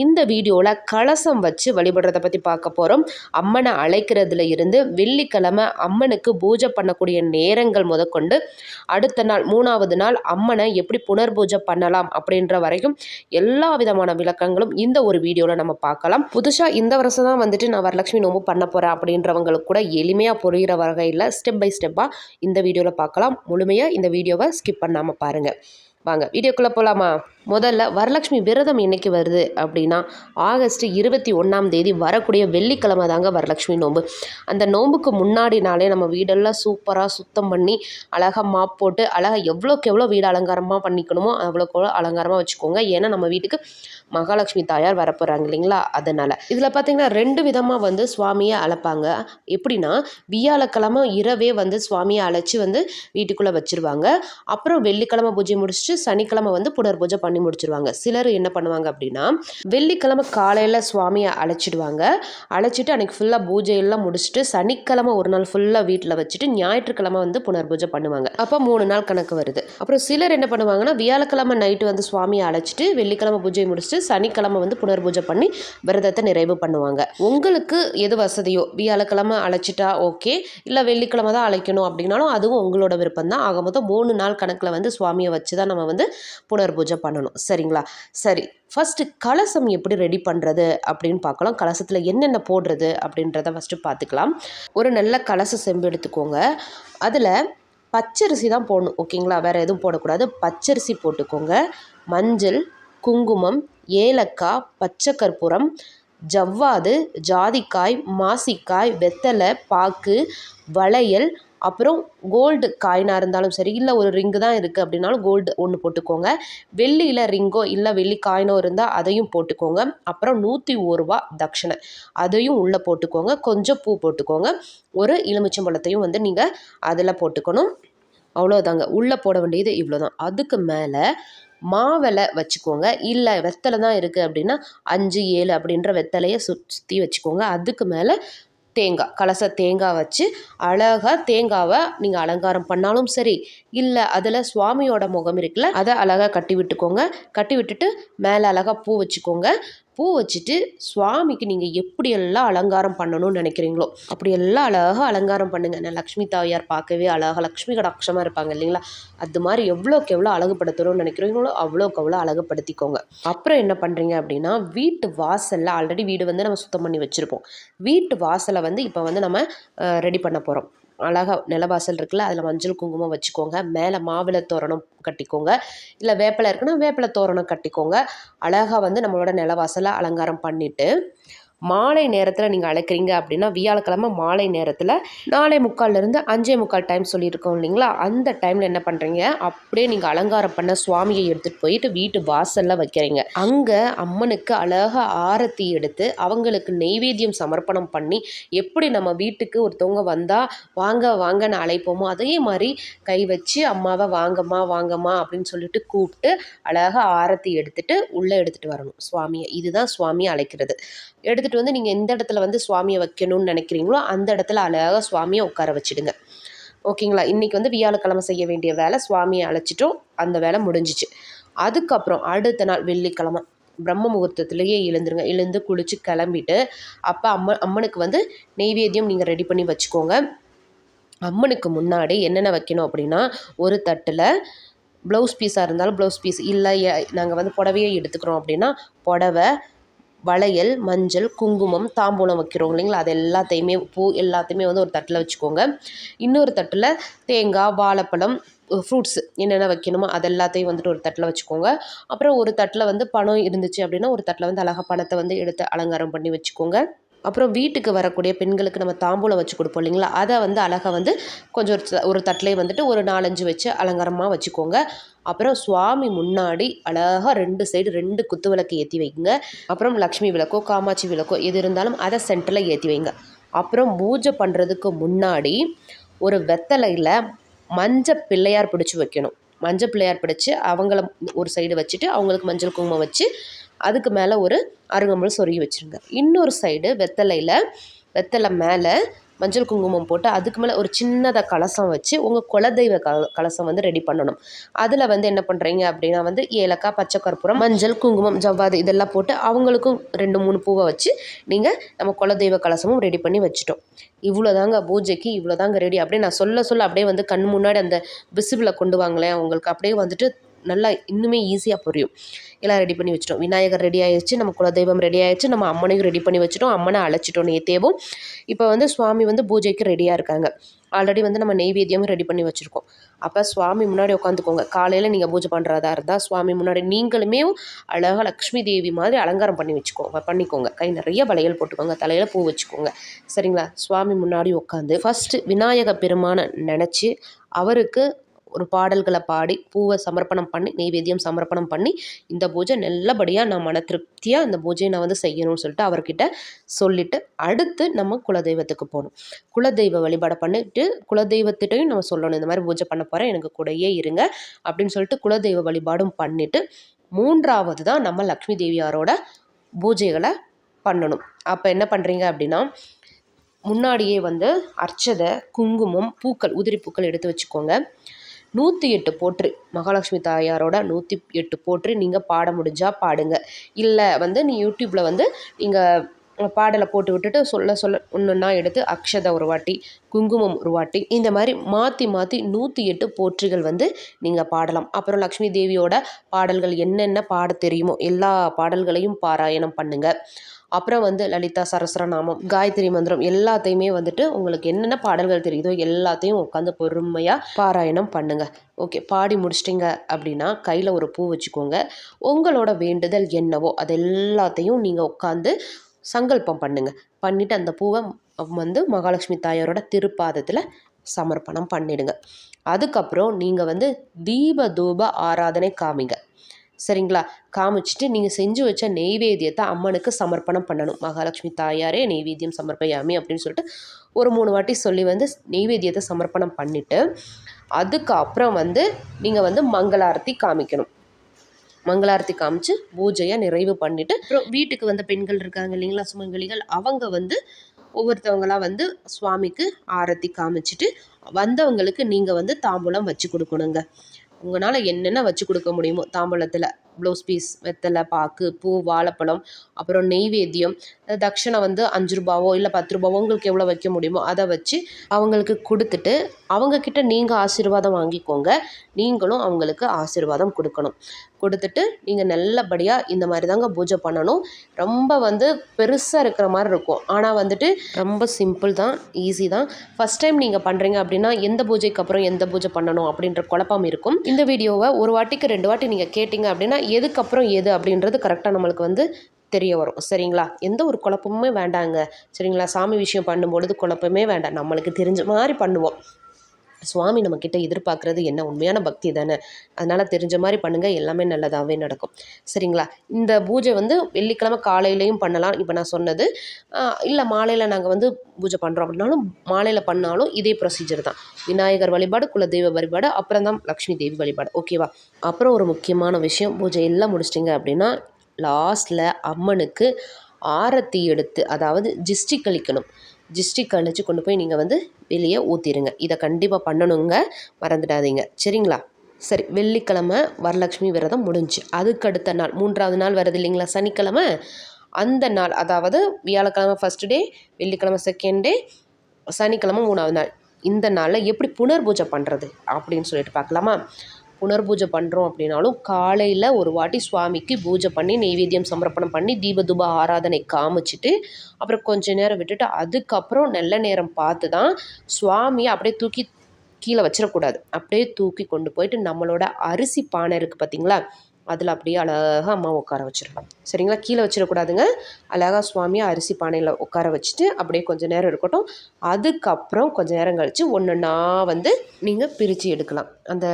இந்த வீடியோவில் கலசம் வச்சு வழிபடுறதை பற்றி பார்க்க போகிறோம். அம்மனை அழைக்கிறதுல இருந்து வெள்ளிக்கிழமை அம்மனுக்கு பூஜை பண்ணக்கூடிய நேரங்கள் முதற்கொண்டு அடுத்த நாள் 3வது நாள் அம்மனை எப்படி புனர்பூஜை பண்ணலாம் அப்படின்ற வரைக்கும் எல்லா விதமான விளக்கங்களும் இந்த ஒரு வீடியோவில் நம்ம பார்க்கலாம். புதுசாக இந்த வருஷம் தான் வந்துட்டு நான் வரலட்சுமி நோம்பு பண்ண போகிறேன் அப்படின்றவங்களுக்கு கூட எளிமையாக புரிகிற வகையில் ஸ்டெப் பை ஸ்டெப்பாக இந்த வீடியோவில் பார்க்கலாம். முழுமையாக இந்த வீடியோவை ஸ்கிப் பண்ணாமல் பாருங்கள். வாங்க வீடியோக்குள்ளே போகலாமா? முதல்ல வரலட்சுமி விரதம் என்னைக்கு வருது அப்படின்னா ஆகஸ்ட் 21 வரக்கூடிய வெள்ளிக்கிழமை தாங்க வரலட்சுமி நோம்பு. அந்த நோம்புக்கு முன்னாடி நாளே நம்ம வீடெல்லாம் சூப்பராக சுத்தம் பண்ணி அழகாக மாப் போட்டு அழகாக எவ்வளோக்கு எவ்வளோ வீடு அலங்காரமாக பண்ணிக்கணுமோ அவ்வளோக்கு எவ்வளோ அலங்காரமாக வச்சுக்கோங்க. ஏன்னா நம்ம வீட்டுக்கு மகாலட்சுமி தாயார் வரப்போகிறாங்க இல்லைங்களா? அதனால் இதில் பார்த்திங்கன்னா 2 விதமாக வந்து சுவாமியை அழைப்பாங்க. எப்படின்னா வியாழக்கிழமை இரவே வந்து சுவாமியை அழைச்சி வந்து வீட்டுக்குள்ளே வச்சுருவாங்க. அப்புறம் வெள்ளிக்கிழமை பூஜை முடிச்சுட்டு சனிக்கிழமை வந்து புனர் பூஜை பண்ணி முடிச்சிருவாங்க. சிலர் என்ன பண்ணுவாங்க அப்படின்னா வெள்ளிக்கிழமை காலையில் சுவாமியை அழைச்சிடுவாங்க. அழைச்சிட்டு அன்றைக்கி ஃபுல்லாக பூஜையெல்லாம் முடிச்சுட்டு சனிக்கிழமை ஒரு நாள் ஃபுல்லாக வீட்டில் வச்சுட்டு ஞாயிற்றுக்கிழமை வந்து புனர் பூஜை பண்ணுவாங்க. அப்போ 3 நாள் கணக்கு வருது. அப்புறம் சிலர் என்ன பண்ணுவாங்கன்னா வியாழக்கிழமை நைட்டு வந்து சுவாமியை அழைச்சிட்டு வெள்ளிக்கிழமை பூஜை முடிச்சுட்டு சனிக்கிழமை வந்து புனர் பூஜை பண்ணி விரதத்தை நிறைவு பண்ணுவாங்க. உங்களுக்கு எது வசதியோ வியாழக்கிழமை அழைச்சிட்டா ஓகே, இல்லை வெள்ளிக்கிழமை தான் அழைக்கணும் அப்படின்னாலும் அதுவும் உங்களோட விருப்பம் தான். ஆக மொத்தம் 3 நாள் கணக்கில் வந்து சுவாமியை வச்சு தான் நம்ம வந்து புனர் பூஜை பண்ணணும். சரிங்களா? சரி, ஃபஸ்ட்டு கலசம் எப்படி ரெடி பண்ணுறது அப்படின்னு பார்க்கலாம். கலசத்தில் என்னென்ன போடுறது அப்படின்றத ஃபஸ்ட்டு பார்த்துக்கலாம். ஒரு நல்ல கலச செம்பு எடுத்துக்கோங்க. அதில் பச்சரிசி தான் போடணும். ஓகேங்களா? வேறு எதுவும் போடக்கூடாது. பச்சரிசி போட்டுக்கோங்க. மஞ்சள், குங்குமம், ஏலக்காய், பச்சை கற்பூரம், ஜவ்வாது, ஜாதிக்காய், மாசிக்காய், வெத்தலை பாக்கு, வளையல், அப்புறம் கோல்டு காயினாக இருந்தாலும் சரி, இல்லை ஒரு ரிங்கு தான் இருக்குது அப்படின்னாலும் கோல்டு ஒன்று போட்டுக்கோங்க. வெள்ளியில் ரிங்கோ இல்லை வெள்ளி காயினோ இருந்தால் அதையும் போட்டுக்கோங்க. அப்புறம் 101 ரூபா தட்சணை அதையும் உள்ளே போட்டுக்கோங்க. கொஞ்சம் பூ போட்டுக்கோங்க. ஒரு எலுமிச்சம்பழத்தையும் வந்து நீங்கள் அதில் போட்டுக்கணும். அவ்வளோதாங்க. உள்ளே போட வேண்டியது இவ்வளோ தான். அதுக்கு மேலே மாவிலை வச்சுக்கோங்க. இல்லை வெத்தலை தான் இருக்குது அப்படின்னா 5, 7 அப்படின்ற வெத்தலையை சுற்றி வச்சுக்கோங்க. அதுக்கு மேலே தேங்காய், கலச தேங்காய் வச்சு அழகாக தேங்காவை நீங்கள் அலங்காரம் பண்ணாலும் சரி, இல்லை அதில் சுவாமியோட முகம் இருக்குல்ல அதை அழகாக கட்டி விட்டுக்கோங்க. கட்டி விட்டுட்டு மேலே அழகாக பூ வச்சுக்கோங்க. பூ வச்சுட்டு சுவாமிக்கு நீங்கள் எப்படியெல்லாம் அலங்காரம் பண்ணணும்னு நினைக்கிறீங்களோ அப்படியெல்லாம் அழகாக அலங்காரம் பண்ணுங்கள். நான் லக்ஷ்மி தாயார் பார்க்கவே அழகாக லக்ஷ்மி கடாட்சமாக இருப்பாங்க இல்லைங்களா? அது மாதிரி எவ்வளோக்கு எவ்வளோ அழகுபடுத்தணும்னு நினைக்கிறீங்களோ அவ்வளோக்கு அவ்வளோ அழகுபடுத்திக்கோங்க. அப்புறம் என்ன பண்ணுறீங்க அப்படின்னா வீட்டு வாசலில் ஆல்ரெடி வீடு வந்து நம்ம சுத்தம் பண்ணி வச்சுருப்போம். வீட்டு வாசலை வந்து இப்போ வந்து நம்ம ரெடி பண்ண போகிறோம். அழகாக நிலவாசல் இருக்குல்ல அதில் மஞ்சள் குங்குமம் வச்சுக்கோங்க. மேலே மாவிலை தோரணம் கட்டிக்கோங்க. இல்லை வேப்பிலை இருக்குன்னா வேப்பிலை தோரணம் கட்டிக்கோங்க. அழகாக வந்து நம்மளோட நிலவாசலை அலங்காரம் பண்ணிவிட்டு மாலை நேரத்தில் நீங்கள் அழைக்கிறீங்க அப்படின்னா வியாழக்கிழமை மாலை நேரத்தில் 4:45 5:45 டைம் சொல்லியிருக்கோம் இல்லைங்களா? அந்த டைமில் என்ன பண்ணுறீங்க, அப்படியே நீங்கள் அலங்காரம் பண்ண சுவாமியை எடுத்துகிட்டு போயிட்டு வீட்டு வாசலில் வைக்கிறீங்க. அங்கே அம்மனுக்கு அழகாக ஆரத்தி எடுத்து அவங்களுக்கு நெய்வேத்தியம் சமர்ப்பணம் பண்ணி எப்படி நம்ம வீட்டுக்கு ஒருத்தவங்க வந்தால் வாங்க வாங்கன்னு அழைப்போமோ அதே மாதிரி கை வச்சு அம்மாவை வாங்கம்மா வாங்கம்மா அப்படின்னு சொல்லிட்டு கூப்பிட்டு அழகாக ஆரத்தி எடுத்துகிட்டு உள்ளே எடுத்துகிட்டு வரணும் சுவாமியை. இதுதான் சுவாமியை அழைக்கிறது. எடுத்துகிட்டு வந்து நீங்கள் எந்த இடத்துல வந்து சுவாமியை வைக்கணும்னு நினைக்கிறீங்களோ அந்த இடத்துல அழகாக சுவாமியை உட்கார வச்சுடுங்க. ஓகேங்களா? இன்றைக்கி வந்து வியாழக்கிழமை செய்ய வேண்டிய வேலை சுவாமியை அழைச்சிட்டோம், அந்த வேலை முடிஞ்சிச்சு. அதுக்கப்புறம் அடுத்த நாள் வெள்ளிக்கிழமை பிரம்ம முகூர்த்தத்துலேயே எழுந்துருங்க. எழுந்து குளித்து கிளம்பிட்டு அப்போ அம்மனுக்கு வந்து நெய்வேத்தியம் நீங்கள் ரெடி பண்ணி வச்சுக்கோங்க. அம்மனுக்கு முன்னாடி என்னென்ன வைக்கணும் அப்படின்னா ஒரு தட்டில் ப்ளவுஸ் பீஸாக இருந்தாலும் ப்ளவுஸ் பீஸ், இல்லை நாங்கள் வந்து புடவையே எடுத்துக்கிறோம் அப்படின்னா புடவை, வளையல், மஞ்சள், குங்குமம், தாம்பூலம் வைக்கிறோம் இல்லைங்களா? அது எல்லாத்தையுமே பூ எல்லாத்தையுமே வந்து ஒரு தட்டில் வச்சுக்கோங்க. இன்னொரு தட்டில் தேங்காய், வாழைப்பழம், ஃப்ரூட்ஸ் என்னென்ன வைக்கணுமோ அது எல்லாத்தையும் வந்துட்டு ஒரு தட்டில் வச்சுக்கோங்க. அப்புறம் ஒரு தட்டில் வந்து பணம் இருந்துச்சு அப்படின்னா ஒரு தட்டில் வந்து அழகாக பணத்தை வந்து எடுத்து அலங்காரம் பண்ணி வச்சுக்கோங்க. அப்புறம் வீட்டுக்கு வரக்கூடிய பெண்களுக்கு நம்ம தாம்பூலம் வச்சு கொடுப்போம் இல்லைங்களா? அதை வந்து அழகாக வந்து கொஞ்சம் ஒரு தட்டிலே வந்துட்டு ஒரு 4-5 வச்சு அலங்காரமாக வச்சுக்கோங்க. அப்புறம் சுவாமி முன்னாடி அழகாக 2 சைடு 2 குத்து விளக்கு ஏற்றி வைங்க. அப்புறம் லக்ஷ்மி விளக்கோ காமாட்சி விளக்கோ எது இருந்தாலும் அதை சென்டரில் ஏற்றி வைங்க. அப்புறம் பூஜை பண்ணுறதுக்கு முன்னாடி ஒரு வெத்தலையில் மஞ்சள் பிள்ளையார் பிடிச்சி வைக்கணும். மஞ்சள் பிள்ளையார் பிடிச்சி அவங்கள ஒரு சைடு வச்சுட்டு அவங்களுக்கு மஞ்சள் குங்குமம் வச்சு அதுக்கு மேலே ஒரு அருகம்புல் சொருகி வச்சுருங்க. இன்னொரு சைடு வெத்தலை மேலே மஞ்சள் குங்குமம் போட்டு அதுக்கு மேலே ஒரு சின்னதாக கலசம் வச்சு உங்கள் குலதெய்வ கலசம் வந்து ரெடி பண்ணணும். அதில் வந்து என்ன பண்ணுறீங்க அப்படின்னா வந்து ஏலக்காய், பச்சை கற்பூரம், மஞ்சள், குங்குமம், ஜவ்வாது இதெல்லாம் போட்டு அவங்களுக்கும் 2-3 பூவை வச்சு நீங்கள் நம்ம குலதெய்வ கலசமும் ரெடி பண்ணி வச்சுட்டோம். இவ்வளோதாங்க பூஜைக்கு, இவ்வளோதாங்க ரெடி. அப்படியே நான் சொல்ல அப்படியே வந்து கண் முன்னாடி அந்த விசிபிளை கொண்டு வாங்களேன், உங்களுக்கு அப்படியே வந்துட்டு நல்லா இன்னுமே ஈஸியாக புரியும். எல்லாம் ரெடி பண்ணி வச்சிட்டோம். விநாயகர் ரெடி ஆயிடுச்சு, நம்ம குலதெய்வம் ரெடி ஆயிடுச்சு, நம்ம அம்மனையும் ரெடி பண்ணி வச்சுட்டோம், அம்மனை அழைச்சிட்டோம் நேத்தேவும். இப்போ வந்து சுவாமி வந்து பூஜைக்கு ரெடியாக இருக்காங்க. ஆல்ரெடி வந்து நம்ம நெய்வேத்தியமும் ரெடி பண்ணி வச்சுருக்கோம். அப்போ சுவாமி முன்னாடி உட்காந்துக்கோங்க. காலையில் நீங்கள் பூஜை பண்ணுறதா இருந்தால் சுவாமி முன்னாடி நீங்களுமே அழகாக லக்ஷ்மி தேவி மாதிரி அலங்காரம் பண்ணிக்கோங்க. கை நிறைய வளையல் போட்டுக்கோங்க, தலையில் பூ வச்சுக்கோங்க. சரிங்களா? சுவாமி முன்னாடி உட்காந்து ஃபஸ்ட்டு விநாயக பெருமானை நினச்சி அவருக்கு ஒரு பாடல்களை பாடி பூவை சமர்ப்பணம் பண்ணி நெய்வேத்தியம் சமர்ப்பணம் பண்ணி இந்த பூஜை நல்லபடியாக நான் மன திருப்தியாக இந்த பூஜையை நான் வந்து செய்யணும்னு சொல்லிட்டு அவர்கிட்ட சொல்லிவிட்டு அடுத்து நம்ம குலதெய்வத்துக்கு போகணும். குலதெய்வ வழிபாடை பண்ணிவிட்டு குலதெய்வத்திட்டையும் நம்ம சொல்லணும், இந்த மாதிரி பூஜை பண்ண போகிறேன், எனக்கு கூடயே இருங்க அப்படின்னு சொல்லிட்டு குலதெய்வ வழிபாடும் பண்ணிவிட்டு 3வது தான் நம்ம லக்ஷ்மி தேவியாரோட பூஜைகளை பண்ணணும். அப்போ என்ன பண்ணுறீங்க அப்படின்னா முன்னாடியே வந்து அர்ச்சதை, குங்குமம், பூக்கள், உதிரி பூக்கள் எடுத்து வச்சுக்கோங்க. 108 போற்றி மகாலட்சுமி தாயாரோட 108 போற்றி நீங்கள் பாட முடிஞ்சால் பாடுங்க. இல்லை வந்து நீ யூடியூப்பில் வந்து நீங்கள் பாடலை போட்டு விட்டுட்டு சொல்ல ஒன்றுன்னா எடுத்து அக்ஷதை ஒரு வாட்டி, குங்குமம் ஒரு வாட்டி, இந்த மாதிரி மாற்றி 108 போற்றிகள் வந்து நீங்கள் பாடலாம். அப்புறம் லக்ஷ்மி தேவியோட பாடல்கள் என்னென்ன பாட தெரியுமோ எல்லா பாடல்களையும் பாராயணம் பண்ணுங்கள். அப்புறம் வந்து லலிதா சரஸ்வரநாமம், காயத்ரி மந்திரம் எல்லாத்தையுமே வந்துட்டு உங்களுக்கு என்னென்ன பாடல்கள் தெரியுதோ எல்லாத்தையும் உட்காந்து பொறுமையாக பாராயணம் பண்ணுங்கள். ஓகே, பாடி முடிச்சிட்டிங்க அப்படின்னா கையில் ஒரு பூ வச்சுக்கோங்க. உங்களோட வேண்டுதல் என்னவோ அது எல்லாத்தையும் நீங்கள் உட்காந்து சங்கல்பம் பண்ணிவிட்டு அந்த பூவை வந்து மகாலட்சுமி தாயாரோட திருப்பாதத்தில் சமர்ப்பணம் பண்ணிடுங்க. அதுக்கப்புறம் நீங்கள் வந்து தீப தூப ஆராதனை காமிங்க. சரிங்களா? காமிச்சிட்டு நீங்கள் செஞ்சு வச்ச நெய்வேத்தியத்தை அம்மனுக்கு சமர்ப்பணம் பண்ணணும். மகாலட்சுமி தாயாரே நெய்வேத்தியம் சமர்ப்பயாமி அப்படின்னு சொல்லிட்டு ஒரு 3 வாட்டி சொல்லி வந்து நெய்வேத்தியத்தை சமர்ப்பணம் பண்ணிவிட்டு அதுக்கப்புறம் வந்து நீங்கள் வந்து மங்களாரத்தி காமிக்கணும். மங்களாரத்தி காமிச்சு பூஜையை நிறைவு பண்ணிவிட்டு அப்புறம் வீட்டுக்கு வந்த பெண்கள் இருக்காங்க இல்லைங்களா, சுமங்கலிகள், அவங்க வந்து ஒவ்வொருத்தவங்களாக வந்து சுவாமிக்கு ஆரத்தி காமிச்சிட்டு வந்தவங்களுக்கு நீங்கள் வந்து தாம்பூலம் வச்சு கொடுக்கணுங்க. உங்களால் என்னென்ன வச்சு கொடுக்க முடியுமோ தாம்பூலத்தில் ப்ளவுஸ் பீஸ், வெத்தலை பாக்கு, பூ, வாழைப்பழம், அப்புறம் நெய்வேத்தியம், தட்சணை வந்து 5 ரூபாவோ இல்லை 10 ரூபாவோ உங்களுக்கு எவ்வளோ வைக்க முடியுமோ அதை வச்சு அவங்களுக்கு கொடுத்துட்டு அவங்கக்கிட்ட நீங்கள் ஆசீர்வாதம் வாங்கிக்கோங்க. நீங்களும் அவங்களுக்கு ஆசீர்வாதம் கொடுத்துட்டு நீங்கள் நல்லபடியாக இந்த மாதிரி தாங்க பூஜை பண்ணணும். ரொம்ப வந்து பெருசாக இருக்கிற மாதிரி இருக்கும், ஆனால் வந்துட்டு ரொம்ப சிம்பிள் தான், ஈஸி தான். ஃபஸ்ட் டைம் நீங்கள் பண்ணுறீங்க அப்படின்னா எந்த பூஜைக்கு அப்புறம் எந்த பூஜை பண்ணணும் அப்படின்ற குழப்பம் இருக்கும். இந்த வீடியோவை ஒரு வாட்டிக்கு 2 வாட்டி நீங்கள் கேட்டிங்க அப்படின்னா எதுக்கப்புறம் எது அப்படின்றது கரெக்டாக நம்மளுக்கு வந்து தெரிய வரும். சரிங்களா? எந்த ஒரு குழப்பமுமே வேண்டாங்க. சரிங்களா? சாமி விஷயம் பண்ணும்பொழுது குழப்பமே வேண்டாம், நம்மளுக்கு தெரிஞ்ச மாதிரி பண்ணுவோம். சுவாமி நம்மக்கிட்ட எதிர்பார்க்குறது என்ன, உண்மையான பக்தி தானே. அதனால் தெரிஞ்ச மாதிரி பண்ணுங்கள், எல்லாமே நல்லதாகவே நடக்கும். சரிங்களா? இந்த பூஜை வந்து வெள்ளிக்கிழமை காலையிலையும் பண்ணலாம். இப்போ நான் சொன்னது இல்லை மாலையில் நாங்கள் வந்து பூஜை பண்ணுறோம் அப்படின்னாலும் மாலையில் பண்ணாலும் இதே ப்ரொசீஜர் தான். விநாயகர் வழிபாடு, குலதெய்வ வழிபாடு, அப்புறம் தான் லக்ஷ்மி தேவி வழிபாடு. ஓகேவா? அப்புறம் ஒரு முக்கியமான விஷயம், பூஜை எல்லாம் முடிச்சிட்டிங்க அப்படின்னா லாஸ்ட்டில் அம்மனுக்கு ஆரத்தி எடுத்து, அதாவது ஜிஷ்டி கழிக்கணும். ஜிஷ்டி கழிச்சு கொண்டு போய் நீங்கள் வந்து வெளியே ஊற்றிடுங்க. இதை கண்டிப்பாக பண்ணணுங்க, மறந்துடாதீங்க. சரிங்களா? சரி, வெள்ளிக்கிழமை வரலட்சுமி விரதம் முடிஞ்சு அதுக்கு அடுத்த நாள் 3வது நாள் வருது இல்லைங்களா, சனிக்கிழமை. அந்த நாள், அதாவது வியாழக்கிழமை ஃபஸ்ட்டு டே, வெள்ளிக்கிழமை செகண்ட் டே, சனிக்கிழமை 3வது நாள். இந்த நாளில் எப்படி புனர்பூஜை பண்ணுறது அப்படின்னு சொல்லிட்டு பார்க்கலாமா? புனர்பூஜை பண்ணுறோம் அப்படின்னாலும் காலையில் ஒரு வாட்டி சுவாமிக்கு பூஜை பண்ணி நெய்வேத்தியம் சமர்ப்பணம் பண்ணி தீபதூப ஆராதனை காமிச்சிட்டு அப்புறம் கொஞ்ச நேரம் விட்டுட்டு அதுக்கப்புறம் நல்ல நேரம் பார்த்து தான் சுவாமியை அப்படியே தூக்கி கீழே வச்சிடக்கூடாது. அப்படியே தூக்கி கொண்டு போயிட்டு நம்மளோட அரிசி பானை இருக்குது பார்த்தீங்களா, அதில் அப்படியே அழகாக அம்மா உட்கார வச்சிடலாம். சரிங்களா? கீழே வச்சிடக்கூடாதுங்க. அழகாக சுவாமியை அரிசி பானையில் உட்கார வச்சுட்டு அப்படியே கொஞ்சம் நேரம் இருக்கட்டும். அதுக்கப்புறம் கொஞ்சம் நேரம் கழித்து ஒன்றுன்னா வந்து நீங்கள் பிரித்து எடுக்கலாம். அந்த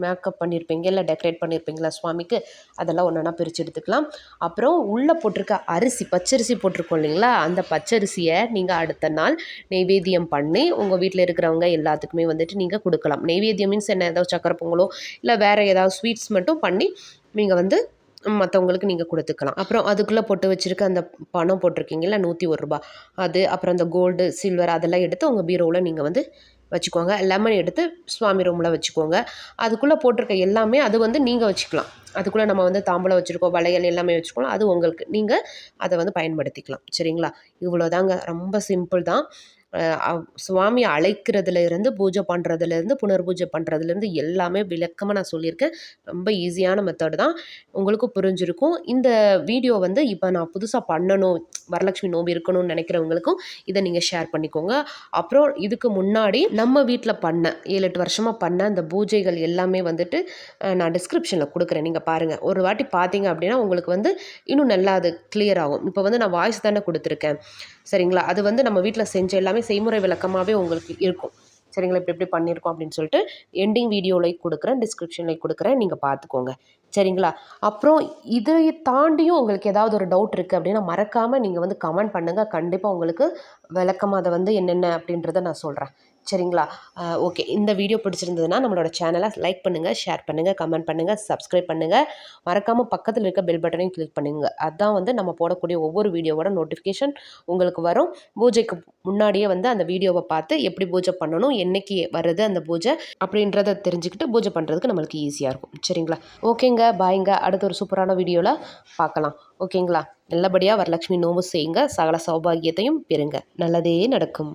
மேக்கப் பண்ணியிருப்பீங்க இல்லை டெக்கரேட் பண்ணியிருப்பீங்களா சுவாமிக்கு, அதெல்லாம் ஒன்றா பிரித்து எடுத்துக்கலாம். அப்புறம் உள்ளே போட்டிருக்க அரிசி, பச்சரிசி போட்டிருக்கோம் இல்லைங்களா, அந்த பச்சரிசியை நீங்கள் அடுத்த நாள் நெய்வேத்தியம் பண்ணி உங்கள் வீட்டில் இருக்கிறவங்க எல்லாத்துக்குமே வந்துட்டு நீங்கள் கொடுக்கலாம். நெய்வேத்தியம் மீன்ஸ் என்ன, ஏதாவது சக்கரை பொங்கலோ இல்லை வேறு ஏதாவது ஸ்வீட்ஸ் மட்டும் பண்ணி நீங்கள் வந்து மற்றவங்களுக்கு நீங்கள் கொடுத்துக்கலாம். அப்புறம் அதுக்குள்ளே போட்டு வச்சுருக்க அந்த பணம் போட்டிருக்கீங்களா ₹101 அது, அப்புறம் அந்த கோல்டு சில்வர் அதெல்லாம் எடுத்து உங்கள் பீரோவில் நீங்கள் வந்து வச்சுக்கோங்க. லெமன் எடுத்து சுவாமி ரூமில் வச்சுக்கோங்க. அதுக்குள்ளே போட்டிருக்க எல்லாமே அது வந்து நீங்கள் வச்சுக்கலாம். அதுக்குள்ளே நம்ம வந்து தாம்பூலம் வச்சுருக்கோம், வளையல் எல்லாமே வச்சுக்கோம், அது உங்களுக்கு. நீங்கள் அதை வந்து பயன்படுத்திக்கலாம். சரிங்களா? இவ்வளோதாங்க, ரொம்ப சிம்பிள் தான். சுவாமி அழைக்கிறதுல இருந்து பூஜை பண்ணுறதுலேருந்து புனர்பூஜை பண்ணுறதுலேருந்து எல்லாமே விளக்கமாக நான் சொல்லியிருக்கேன். ரொம்ப ஈஸியான மெத்தட் தான், உங்களுக்கும் புரிஞ்சிருக்கும். இந்த வீடியோ வந்து இப்போ நான் புதுசாக பண்ணணும், வரலட்சுமி நோம்பு இருக்கணும்னு நினைக்கிறவங்களுக்கும் இதை நீங்கள் ஷேர் பண்ணிக்கோங்க. அப்புறம் இதுக்கு முன்னாடி நம்ம வீட்டில் பண்ண 7-8 வருஷமாக பண்ண அந்த பூஜைகள் எல்லாமே வந்துட்டு நான் டிஸ்கிரிப்ஷனில் கொடுக்குறேன், நீங்கள் பாருங்கள். ஒரு வாட்டி பார்த்தீங்க அப்படின்னா உங்களுக்கு வந்து இன்னும் நல்லா அது கிளியர் ஆகும். இப்போ வந்து நான் வாய்ஸ் தானே கொடுத்துருக்கேன், சரிங்களா? அது வந்து நம்ம வீட்டில் செஞ்ச எல்லாமே செய்முறை விளக்கமாகவே உங்களுக்கு இருக்கும். சரிங்களா? இப்படி எப்படி பண்ணியிருக்கோம் அப்படின்னு சொல்லிட்டு எண்டிங் வீடியோவில் கொடுக்குறேன், டிஸ்கிரிப்ஷனில் கொடுக்குறேன், நீங்கள் பார்த்துக்கோங்க. சரிங்களா? அப்புறம் இதை தாண்டியும் உங்களுக்கு ஏதாவது ஒரு டவுட் இருக்குது அப்படின்னா மறக்காமல் நீங்கள் வந்து கமெண்ட் பண்ணுங்கள். கண்டிப்பாக உங்களுக்கு விளக்கமாக அதை வந்து என்னென்ன அப்படின்றத நான் சொல்கிறேன். சரிங்களா? ஓகே, இந்த வீடியோ பிடிச்சிருந்ததுன்னா நம்மளோட சேனலை லைக் பண்ணுங்கள், ஷேர் பண்ணுங்கள், கமெண்ட் பண்ணுங்கள், சப்ஸ்கிரைப் பண்ணுங்கள். மறக்காமல் பக்கத்தில் இருக்க பெல் பட்டனையும் கிளிக் பண்ணுங்கள். அதுதான் வந்து நம்ம போடக்கூடிய ஒவ்வொரு வீடியோவோட நோட்டிஃபிகேஷன் உங்களுக்கு வரும். பூஜைக்கு முன்னாடியே வந்து அந்த வீடியோவை பார்த்து எப்படி பூஜை பண்ணணும், என்னைக்கு வருது அந்த பூஜை அப்படின்றத தெரிஞ்சுக்கிட்டு பூஜை பண்ணுறதுக்கு நம்மளுக்கு ஈஸியாக இருக்கும். சரிங்களா? ஓகேங்க, பாய்ங்க. அடுத்த ஒரு சூப்பரான வீடியோவில் பார்க்கலாம். ஓகேங்களா? நல்லபடியாக வரலட்சுமி நோம்பு செய்யுங்க, சகல சௌபாகியத்தையும் பெறுங்க, நல்லதே நடக்கும்.